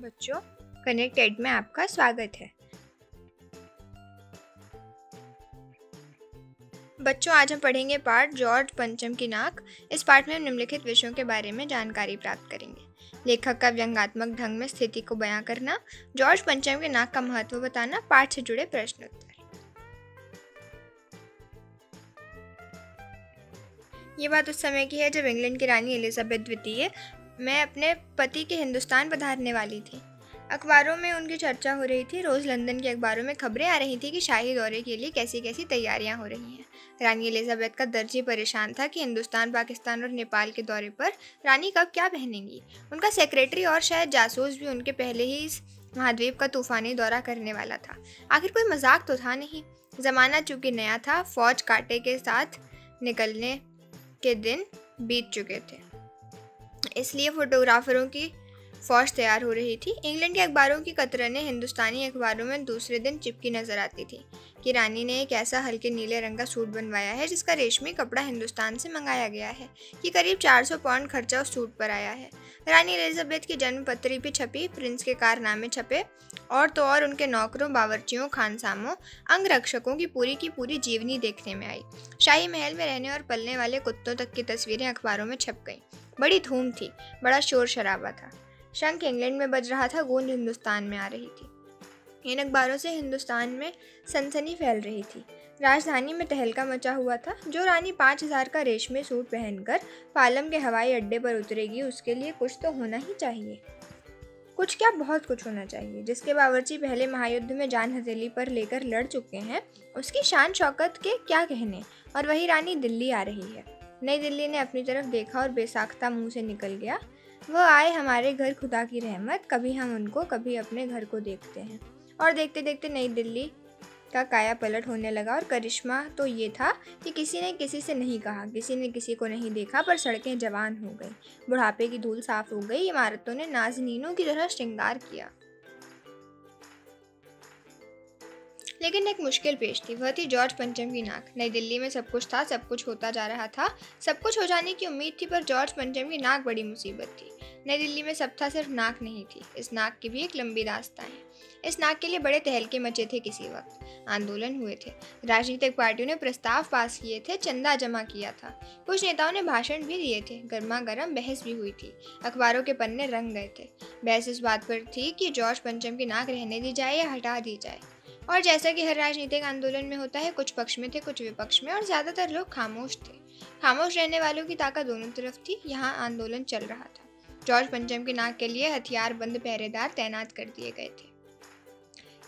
बच्चों, कनेक्टेड में आपका स्वागत है। बच्चों, आज हम पढ़ेंगे पाठ जॉर्ज पंचम की नाक। इस पाठ में हम निम्नलिखित विषयों के बारे में जानकारी प्राप्त करेंगे। लेखक का व्यंग्यात्मक ढंग में स्थिति को बयां करना, जॉर्ज पंचम की नाक का महत्व बताना, पाठ से जुड़े प्रश्न उत्तर। ये बात उस समय की है जब इंग्लैंड की रानी एलिजाबेथ द्वितीय में अपने पति के हिंदुस्तान पधारने वाली थी। अखबारों में उनकी चर्चा हो रही थी। रोज लंदन के अखबारों में खबरें आ रही थी कि शाही दौरे के लिए कैसी कैसी तैयारियां हो रही हैं। रानी एलिजाबेथ का दर्जी परेशान था कि हिंदुस्तान, पाकिस्तान और नेपाल के दौरे पर रानी कब क्या पहनेंगी। उनका सेक्रेटरी और शायद जासूस भी उनके पहले ही इस महाद्वीप का तूफानी दौरा करने वाला था। आखिर कोई मजाक तो था नहीं। जमाना चूंकि नया था, फौज कांटे के साथ निकलने के दिन बीत चुके थे, इसलिए फोटोग्राफरों की फौज तैयार हो रही थी। इंग्लैंड के अखबारों की कतरनें हिंदुस्तानी अखबारों में दूसरे दिन चिपकी नजर आती थी कि रानी ने एक ऐसा हल्के नीले रंग का सूट बनवाया है जिसका रेशमी कपड़ा हिंदुस्तान से मंगाया गया है कि करीब 400 पाउंड खर्चा उस सूट पर आया है। रानी एलिजाबेथ की जन्म पत्री भी छपी, प्रिंस के कारनामे छपे और तो और उनके नौकरों, बावर्चियों, खानसामों, अंगरक्षकों की पूरी जीवनी देखने में आई। शाही महल में रहने और पलने वाले कुत्तों तक की तस्वीरें अखबारों में छप गईं। बड़ी धूम थी, बड़ा शोर शराबा था। शंख इंग्लैंड में बज रहा था, गूंज हिंदुस्तान में आ रही थी। इन अखबारों से हिंदुस्तान में सनसनी फैल रही थी। राजधानी में तहलका मचा हुआ था। जो रानी 5000 का रेशमी सूट पहनकर पालम के हवाई अड्डे पर उतरेगी, उसके लिए कुछ तो होना ही चाहिए। कुछ क्या, बहुत कुछ होना चाहिए। जिसके बावर्ची पहले महायुद्ध में जान हथेली पर लेकर लड़ चुके हैं, उसकी शान शौकत के क्या कहने। और वही रानी दिल्ली आ रही है। नई दिल्ली ने अपनी तरफ देखा और बेसाख्ता मुंह से निकल गया, वह आए हमारे घर खुदा की रहमत। कभी हम उनको, कभी अपने घर को देखते हैं। और देखते देखते नई दिल्ली का काया पलट होने लगा। और करिश्मा तो ये था कि किसी ने किसी से नहीं कहा, किसी ने किसी को नहीं देखा, पर सड़कें जवान हो गई, बुढ़ापे की धूल साफ हो गई, इमारतों ने नाज़नीनों की तरह श्रृंगार किया। लेकिन एक मुश्किल पेश थी, वह थी जॉर्ज पंचम की नाक। नई दिल्ली में सब कुछ था, सब कुछ होता जा रहा था, सब कुछ हो जाने की उम्मीद थी, पर जॉर्ज पंचम की नाक बड़ी मुसीबत थी। नई दिल्ली में सब था, सिर्फ नाक नहीं थी। इस नाक की भी एक लंबी दास्तां है। इस नाक के लिए बड़े तहलके मचे थे। किसी वक्त आंदोलन हुए थे, राजनीतिक पार्टियों ने प्रस्ताव पास किए थे, चंदा जमा किया था, कुछ नेताओं ने भाषण भी दिए थे, गर्मा गर्म बहस भी हुई थी, अखबारों के पन्ने रंग गए थे। बहस इस बात पर थी कि जॉर्ज पंचम की नाक रहने दी जाए या हटा दी जाए। और जैसा कि हर राजनीतिक आंदोलन में होता है, कुछ पक्ष में थे, कुछ विपक्ष में, और ज्यादातर लोग खामोश थे। खामोश रहने वालों की ताकत दोनों तरफ थी। यहाँ आंदोलन चल रहा था। जॉर्ज पंचम की नाक के लिए हथियारबंद पहरेदार तैनात कर दिए गए थे।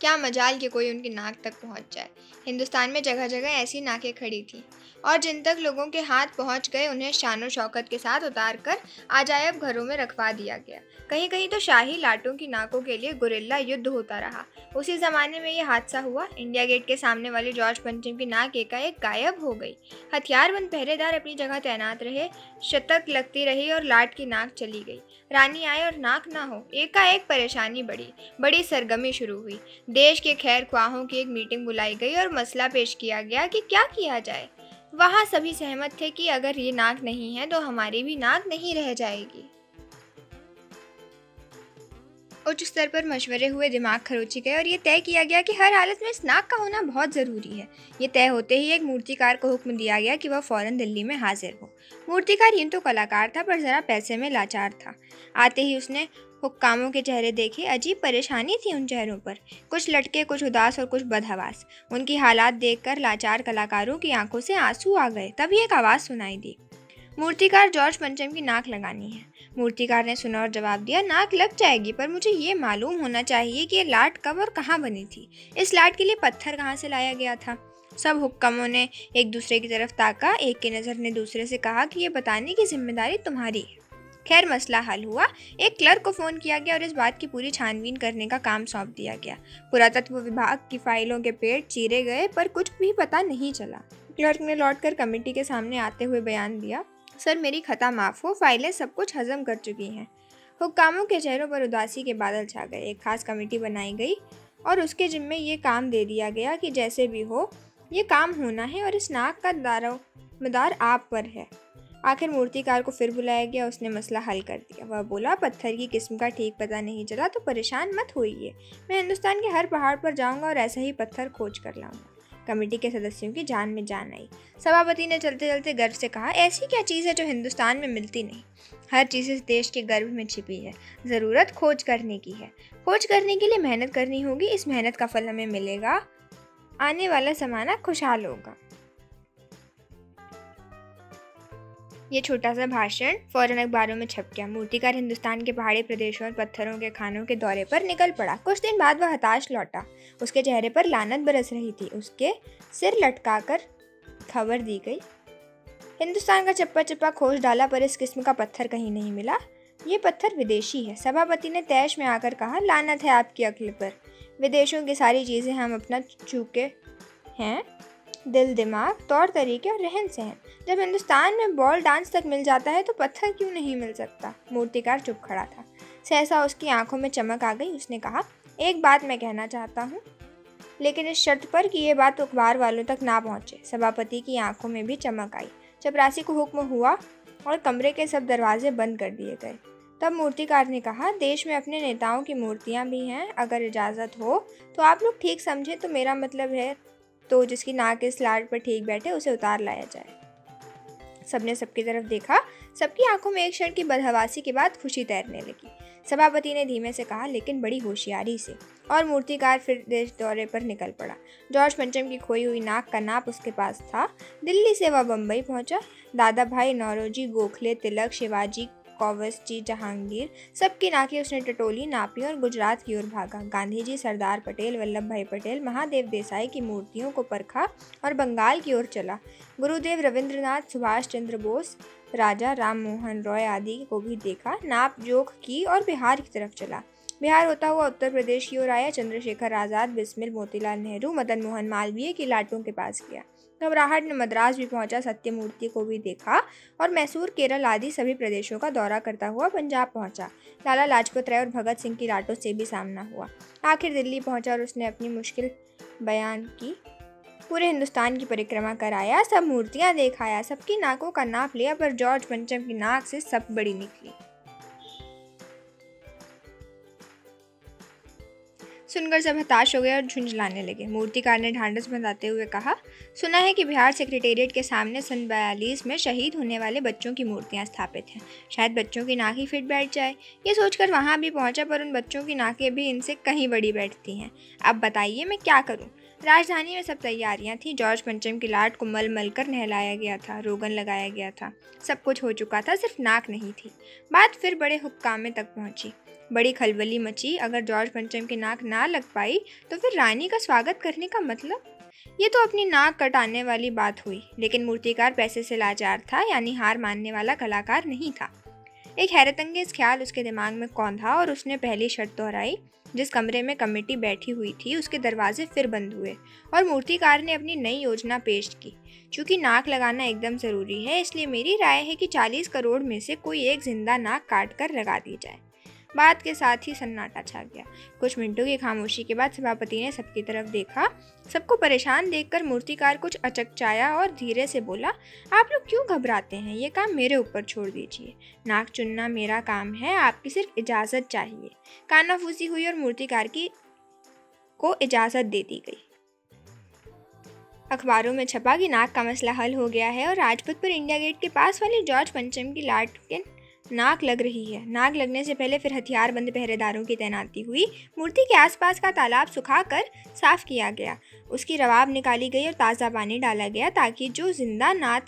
क्या मजाल कि कोई उनकी नाक तक पहुंच जाए। हिंदुस्तान में जगह जगह ऐसी नाकें खड़ी थी, और जिन तक लोगों के हाथ पहुंच गए उन्हें शानो शौकत के साथ उतार कर अजायब घरों में रखवा दिया गया। कहीं कहीं तो शाही लाटों की नाकों के लिए गुरिल्ला युद्ध होता रहा। उसी जमाने में ये हादसा हुआ। इंडिया गेट के सामने वाली जॉर्ज पंचम की नाक एकाएक गायब हो गई। हथियारबंद पहरेदार अपनी जगह तैनात रहे, शतक लगती रही और लाट की नाक चली गई। रानी आए और नाक ना हो, एकाएक परेशानी बढ़ी, बड़ी सरगमी शुरू हुई। देश के खैर ख्वाहों की एक मीटिंग बुलाई गई और मसला पेश किया गया कि क्या किया जाए। वहाँ सभी सहमत थे कि अगर ये नाक नहीं है तो हमारी भी नाक नहीं रह जाएगी। उच्च स्तर पर मशवरे हुए, दिमाग खरोची गए और ये तय किया गया कि हर हालत में इस नाक का होना बहुत ज़रूरी है। ये तय होते ही एक मूर्तिकार को हुक्म दिया गया कि वह फौरन दिल्ली में हाजिर हो। मूर्तिकार यूं तो कलाकार था, पर ज़रा पैसे में लाचार था। आते ही उसने हुक्कामों के चेहरे देखे। अजीब परेशानी थी उन चेहरों पर, कुछ लटके, कुछ उदास और कुछ बदहवास। उनकी हालात देखकर लाचार कलाकारों की आंखों से आंसू आ गए। तभी एक आवाज़ सुनाई दी, मूर्तिकार, जॉर्ज पंचम की नाक लगानी है। मूर्तिकार ने सुना और जवाब दिया, नाक लग जाएगी, पर मुझे ये मालूम होना चाहिए कि ये लाट कब और कहाँ बनी थी। इस लाट के लिए पत्थर कहाँ से लाया गया था। सब हुक्कामों ने एक दूसरे की तरफ ताका। एक की नज़र ने दूसरे से कहा कि ये बताने की जिम्मेदारी तुम्हारी है। खैर, मसला हल हुआ। एक क्लर्क को फ़ोन किया गया और इस बात की पूरी छानबीन करने का काम सौंप दिया गया। पुरातत्व विभाग की फाइलों के पेज चीरे गए, पर कुछ भी पता नहीं चला। क्लर्क ने लौटकर कमेटी के सामने आते हुए बयान दिया, सर, मेरी खता माफ़ हो, फाइलें सब कुछ हजम कर चुकी हैं। हुक्कामों के चेहरों पर उदासी के बादल छा गए। एक खास कमेटी बनाई गई और उसके जिम्मे ये काम दे दिया गया कि जैसे भी हो ये काम होना है और इस नाक का दारोमदार आप पर है। आखिर मूर्तिकार को फिर बुलाया गया। उसने मसला हल कर दिया। वह बोला, पत्थर की किस्म का ठीक पता नहीं चला तो परेशान मत होइए, मैं हिंदुस्तान के हर पहाड़ पर जाऊंगा और ऐसा ही पत्थर खोज कर लाऊंगा। कमेटी के सदस्यों की जान में जान आई। सभापति ने चलते चलते गर्व से कहा, ऐसी क्या चीज़ है जो हिंदुस्तान में मिलती नहीं? हर चीज़ इस देश के गर्भ में छिपी है। ज़रूरत खोज करने की है। खोज करने के लिए मेहनत करनी होगी। इस मेहनत का फल हमें मिलेगा। आने वाला ज़माना खुशहाल होगा। ये छोटा सा भाषण फौरन अखबारों में छप गया। मूर्तिकार हिंदुस्तान के पहाड़ी प्रदेशों और पत्थरों के खानों के दौरे पर निकल पड़ा। कुछ दिन बाद वह हताश लौटा। उसके चेहरे पर लानत बरस रही थी। उसके सिर लटकाकर खबर दी गई, हिंदुस्तान का चप्पा चप्पा खोज डाला पर इस किस्म का पत्थर कहीं नहीं मिला। ये पत्थर विदेशी है। सभापति ने तैश में आकर कहा, लानत है आपकी अक्ल पर। विदेशों की सारी चीज़ें हम अपना चूके हैं, दिल, दिमाग, तौर तरीके और रहन सहन। जब हिंदुस्तान में बॉल डांस तक मिल जाता है तो पत्थर क्यों नहीं मिल सकता? मूर्तिकार चुप खड़ा था। सहसा उसकी आंखों में चमक आ गई। उसने कहा, एक बात मैं कहना चाहता हूँ, लेकिन इस शर्त पर कि ये बात अखबार वालों तक ना पहुँचे। सभापति की आंखों में भी चमक आई। चपरासी को हुक्म हुआ और कमरे के सब दरवाजे बंद कर दिए गए। तब मूर्तिकार ने कहा, देश में अपने नेताओं की मूर्तियाँ भी हैं। अगर इजाज़त हो तो आप लोग ठीक समझे तो मेरा मतलब है तो जिसकी नाक इस लाट पर ठीक बैठे उसे उतार लाया जाए। सबने सबकी तरफ देखा। सबकी आंखों में एक क्षण की बदहवासी के बाद खुशी तैरने लगी। सभापति ने धीमे से कहा, लेकिन बड़ी होशियारी से, और मूर्तिकार फिर देश दौरे पर निकल पड़ा। जॉर्ज पंचम की खोई हुई नाक का नाप उसके पास था। दिल्ली से वह बम्बई पहुंचा। दादा भाई नौरोजी, गोखले, तिलक, शिवाजी, कौवसजी, जहांगीर, सबकी नाकें उसने टटोली, नापी और गुजरात की ओर भागा। गांधी जी, सरदार पटेल, वल्लभ भाई पटेल, महादेव देसाई की मूर्तियों को परखा और बंगाल की ओर चला। गुरुदेव रविंद्रनाथ, सुभाष चंद्र बोस, राजा राम मोहन रॉय आदि को भी देखा, नाप जोख की और बिहार की तरफ चला। बिहार होता हुआ उत्तर प्रदेश की ओर आया। चंद्रशेखर आज़ाद, बिस्मिल, मोतीलाल नेहरू, मदन मोहन मालवीय की लाटों के पास गया। घबराहट में मद्रास भी पहुंचा। सत्यमूर्ति को भी देखा और मैसूर, केरल आदि सभी प्रदेशों का दौरा करता हुआ पंजाब पहुंचा। लाला लाजपत राय और भगत सिंह की लाटों से भी सामना हुआ। आखिर दिल्ली पहुंचा और उसने अपनी मुश्किल बयान की। पूरे हिंदुस्तान की परिक्रमा कराया, सब मूर्तियां देखाया, सबकी नाकों का नाप लिया, पर जॉर्ज पंचम की नाक से सब बड़ी निकली। सुनकर सब हताश हो गए और झुंझलाने लगे। मूर्तिकार ने ढांढस बंधाते हुए कहा, सुना है कि बिहार सेक्रेटेरिएट के सामने सन 42 में शहीद होने वाले बच्चों की मूर्तियां स्थापित हैं। शायद बच्चों की नाक ही फिट बैठ जाए। ये सोचकर वहां भी पहुंचा, पर उन बच्चों की नाकें भी इनसे कहीं बड़ी बैठती हैं। अब बताइए मैं क्या करूं? राजधानी में सब तैयारियां थी। जॉर्ज पंचम की लाट को मल मल कर नहलाया गया था, रोगन लगाया गया था, सब कुछ हो चुका था, सिर्फ नाक नहीं थी। बात फिर बड़े हुक्कामे तक पहुंची। बड़ी खलबली मची। अगर जॉर्ज पंचम की नाक ना लग पाई तो फिर रानी का स्वागत करने का मतलब? ये तो अपनी नाक कटाने वाली बात हुई। लेकिन मूर्तिकार पैसे से लाचार था, यानी हार मानने वाला कलाकार नहीं था। एक हैरतअंगेज ख्याल उसके दिमाग में कौंधा और उसने पहली शर्त दोहराई। जिस कमरे में कमेटी बैठी हुई थी उसके दरवाजे फिर बंद हुए और मूर्तिकार ने अपनी नई योजना पेश की। चूंकि नाक लगाना एकदम ज़रूरी है, इसलिए मेरी राय है कि 40 करोड़ में से कोई एक जिंदा नाक काट कर लगा दी जाए। बात के साथ ही सन्नाटा छा गया। कुछ मिनटों की खामोशी के बाद सभापति ने सबकी तरफ देखा। सबको परेशान देखकर मूर्तिकार कुछ अचकचाया और धीरे से बोला, आप लोग क्यों घबराते हैं? ये काम मेरे ऊपर छोड़ दीजिए। नाक चुनना मेरा काम है, आपकी सिर्फ इजाज़त चाहिए। कानाफूसी हुई और मूर्तिकार को इजाज़त दे दी गई। अखबारों में छपा कि नाक का मसला हल हो गया है और राजपथ पर इंडिया गेट के पास वाली जॉर्ज पंचम की लाट के नाक लग रही है। नाक लगने से पहले फिर हथियारबंद पहरेदारों की तैनाती हुई। मूर्ति के आसपास का तालाब सुखाकर साफ किया गया, उसकी रवाब निकाली गई और ताज़ा पानी डाला गया ताकि जो जिंदा नाक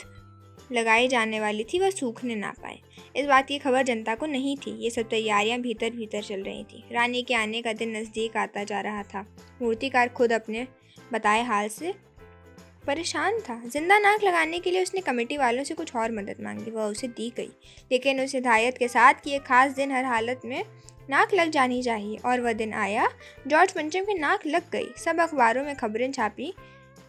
लगाई जाने वाली थी वह सूखने ना पाए। इस बात की खबर जनता को नहीं थी। ये सब तैयारियां भीतर भीतर चल रही थी। रानी के आने का दिन नज़दीक आता जा रहा था। मूर्तिकार खुद अपने बताए हाल से परेशान था। जिंदा नाक लगाने के लिए उसने कमेटी वालों से कुछ और मदद मांगी, वह उसे दी गई, लेकिन उस हिदायत के साथ कि एक खास दिन हर हालत में नाक लग जानी चाहिए। और वह दिन आया। जॉर्ज पंचम की नाक लग गई। सब अखबारों में खबरें छापी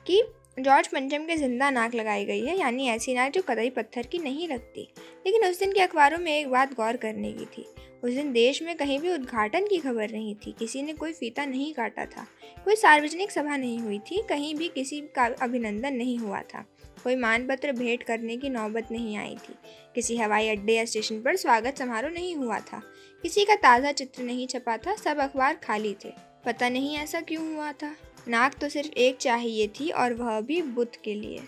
कि जॉर्ज पंचम के जिंदा नाक लगाई गई है, यानी ऐसी नाक जो कतई पत्थर की नहीं लगती। लेकिन उस दिन के अखबारों में एक बात गौर करने की थी। उस दिन देश में कहीं भी उद्घाटन की खबर नहीं थी। किसी ने कोई फीता नहीं काटा था, कोई सार्वजनिक सभा नहीं हुई थी, कहीं भी किसी का अभिनंदन नहीं हुआ था। कोई मानपत्र भेंट करने की नौबत नहीं आई थी। किसी हवाई अड्डे या स्टेशन पर स्वागत समारोह नहीं हुआ था। किसी का ताज़ा चित्र नहीं छपा था। सब अखबार खाली थे। पता नहीं ऐसा क्यों हुआ था। नाक तो सिर्फ एक चाहिए थी, और वह भी बुध के लिए।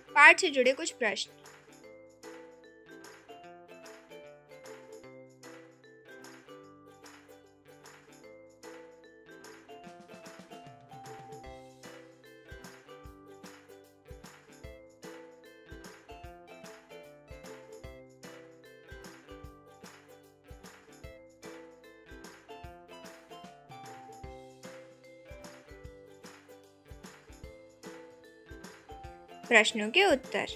पाठ से जुड़े कुछ प्रश्न। प्रश्नों के उत्तर।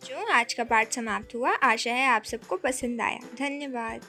जो आज का पाठ समाप्त हुआ। आशा है आप सबको पसंद आया। धन्यवाद।